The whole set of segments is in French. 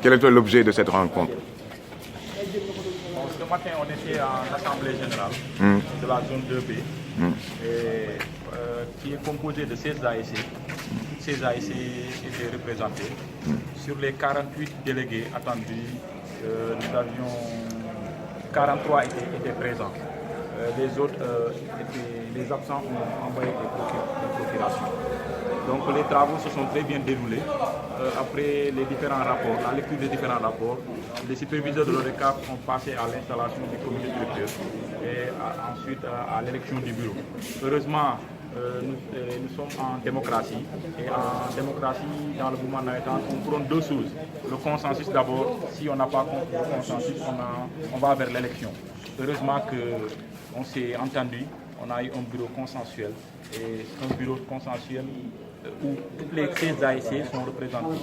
Quel était l'objet de cette rencontre? Bon, ce matin, on était en assemblée générale de la zone 2B, qui est composée de 16 ASC. Toutes ces ASC étaient représentées. Sur les 48 délégués attendus, nous avions 43 étaient présents. Les absents ont envoyé des procurations. Donc les travaux se sont très bien déroulés. Après les différents rapports, la lecture des différents rapports, les superviseurs de l'ODCAV ont passé à l'installation du comité directeur et ensuite à l'élection du bureau. Heureusement, nous sommes en démocratie. Et en démocratie, dans le mouvement navétane, on prône deux choses. Le consensus d'abord. Si on n'a pas le consensus, on va vers l'élection. Heureusement qu'on s'est entendu. On a eu un bureau consensuel. Et un bureau consensuel où toutes les 16 ASC sont représentés.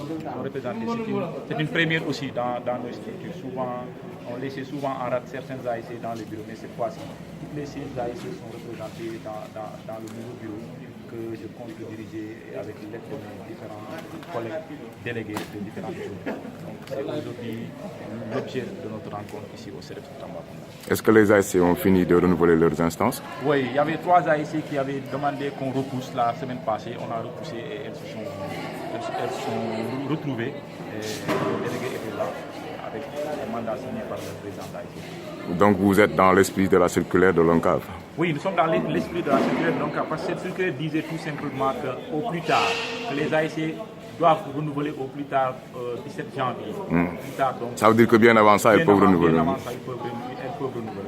C'est une première aussi dans nos structures. Souvent, on laissait souvent en rate certains ASC dans les bureaux, mais cette fois-ci, toutes les 16 ASC sont représentées dans le nouveau bureau que je compte diriger avec l'aide de mes différents collègues délégués de différentes zones. Donc c'est aujourd'hui l'objet de notre rencontre ici au CEREPS de Tambacounda. Est-ce que les ASC ont fini de renouveler leurs instances? Oui, il y avait 3 ASC qui avaient demandé qu'on repousse la semaine passée. On a repoussé et elles sont retrouvées. Et les délégués étaient là avec un mandat signé par le président d'ASC. Donc vous êtes dans l'esprit de la circulaire de l'ONCAV? Oui, nous sommes dans l'esprit de la circulaire de l'ONCAV parce que cette circulaire disait tout simplement qu'au plus tard, que les ASC doivent renouveler au plus tard 17 janvier. Plus tard, donc, ça veut dire que bien avant ça, elles peuvent renouveler. Bien avant ça, elles peuvent renouveler.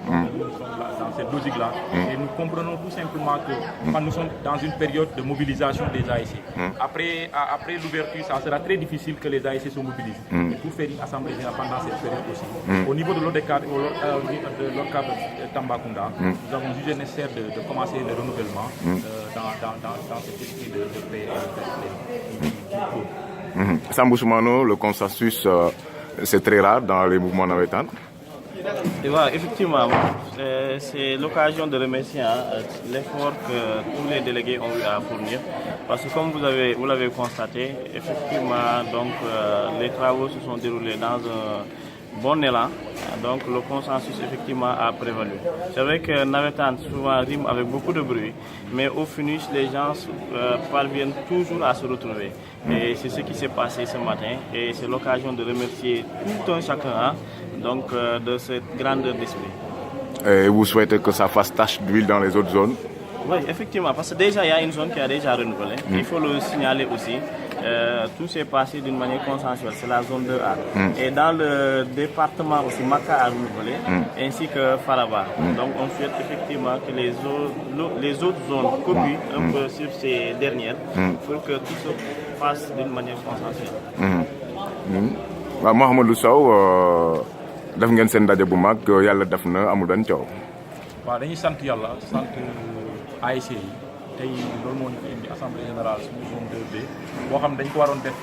Donc, nous sommes dans cette logique-là et nous comprenons tout simplement que quand nous sommes dans une période de mobilisation des ASC, après l'ouverture, ça sera très difficile que les ASC se mobilisent. Et pour faire une assemblée générale pendant cette période aussi. Au niveau de l'ODCAV de Tambacounda, nous avons jugé nécessaire de commencer le renouvellement dans cet esprit de paix et de Sambou Soumano, le consensus, c'est très rare dans les mouvements navétanes. Voilà, effectivement, c'est l'occasion de remercier l'effort que tous les délégués ont eu à fournir. Parce que comme vous l'avez constaté, effectivement, donc, les travaux se sont déroulés dans un bon élan. Donc le consensus effectivement a prévalu. C'est vrai que navétane souvent rime avec beaucoup de bruit, mais au finish les gens parviennent toujours à se retrouver. Et c'est ce qui s'est passé ce matin et c'est l'occasion de remercier tout un chacun donc, de cette grandeur d'esprit. Et vous souhaitez que ça fasse tache d'huile dans les autres zones? Oui, effectivement, parce que déjà il y a une zone qui a déjà renouvelé. Il faut le signaler aussi. Tout s'est passé d'une manière consensuelle, c'est la zone 2A. Et dans le département aussi, Maka a renouvelé, ainsi que Faraba. Donc on souhaite effectivement que les autres zones copient un peu sur ces dernières pour que tout se fasse d'une manière consensuelle. Mohamedou Sow, def ngeen seen ndaje bu mag yàlla def na amul benn coow. waaw dañuy sant yàlla sant ASC yi tey loolu moo ñu fi indi assemblée générale suñu zone 2B boo xam ne dañ ko waroon def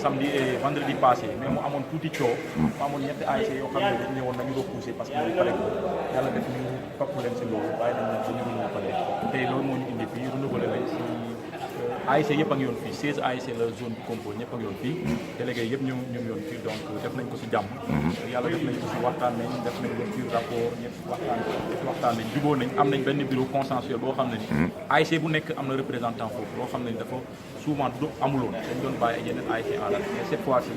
samedi et vendredi passé mais mu amoon tuuti coow mu amoon ñetti ASC yoo xam ne dañ ñëwoon nañu repoussé parce que ñu pare ko yàlla def ñu topp leen si loolu waaye dañ ne dañu renouvelé tey loolu moo ñu indi fii renouvelé nañ si ASC yëpp a ngi yoon fii 16 ASC la zone bi composé ñëpp a ngi yoon fii délégué yëpp ñu ngi yoon fii donc def nañ ko si jàmm yàlla def nañ ko si waxtaan nañ def nañ lecture rapport ñëpp waxtaan nañ jubóo nañ am nañ benn bureau consensuel boo xam ne ni ASC bu nekk am na représentant foofu loo xam ne ni dafa souvent du amuloon dañ doon bàyyi ay yeneen ASC en mais cette fois ci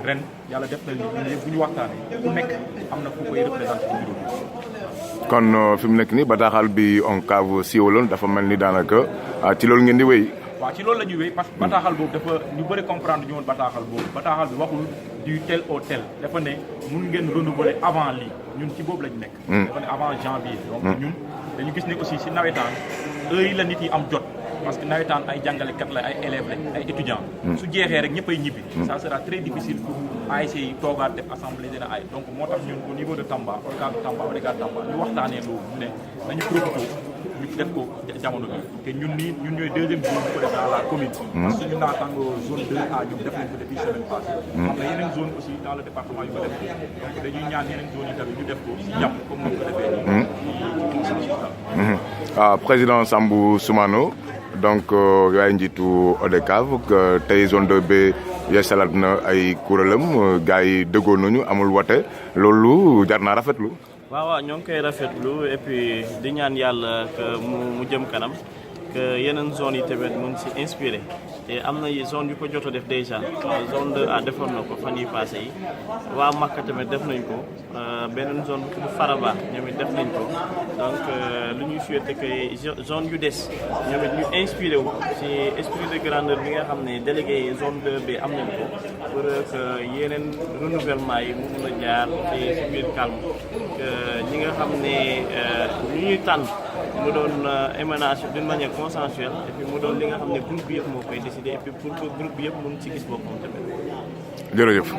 ren yàlla def na ni ñun yëpp bu ñu waxtaanee ku nekk am na ku koy représenté ci bureau bi. kon fi mu nekk nii bataaxal bi ONCAV siiwaloon dafa mel ni daanaka ci loolu ngeen di wéy. waaw ci loolu la ñuy wéy parce que bataaxal boobu dafa ñu bëri comprendre ñu woon bataaxal boobu bataaxal bi waxul du tel au tel dafa ne mun ngeen renouveler avant lii ñun ci boobu lañu nekk. dafa ne avant janvier. donc ñun dañu gis ne aussi si nawetaan heure yi la nit yi am jot parce que nawetaan ay jàngalekat la ay élèves lañ ay étudiants. su jeexee rek ñëppay ñibbi. ça sera très difficile pour ASC yi toogaat def assemblée générale ay donc moo tax ñun au niveau de Tamba ODCAV Tamba ODCAV Tamba ñu waxtaanee loolu ne nañu profité ñu def ko jamono bi te ñun ñooy deuxième zone bu ko def dans la commune. parce que suñu naataango zone 2A ñoom def nañ ko depuis semaine passée. am na yeneen zone aussi dans le département yu ko def donc dañuy ñaan yeneen zone yi tamit ñu def ko si jàmm comme ni ko defee nii. ci consensus daal. président Sambou Soumano donc yaay njiitu ODCAV tey zone 2B yeesalaat na ay kuréelam gars yi dëggoo nañu amul wote loolu jar naa rafetlu. waaw ñoo ngi koy rafetlu et puis di ñaan yàlla que mu jëm kanam que yeneen zone yi tamit mun si inspiré te am na zone yu ko jot a def déjà zone 2A defoon na ko fan yi passé yi waa Makka tamit def nañ ko beneen zone bu tudd Faraba ñoom it def nañ ko donc lu ñuy souhaité que zone yu des ñoom it ñu inspiré wu si esprit de grandeur bi nga xam ne délégué zone 2B am nañ ko pour que yeneen renouvellement yi mu mun a jaar ci biir calme que ñi nga xam ne ñu ñuy tànn mu doon émanation d'une manière consensuelle et puis mu doon li nga xam ne groupe bi yëpp moo koy décider et puis pour que groupe bi yëpp mun ci gis boppam tamit. jërëjëf.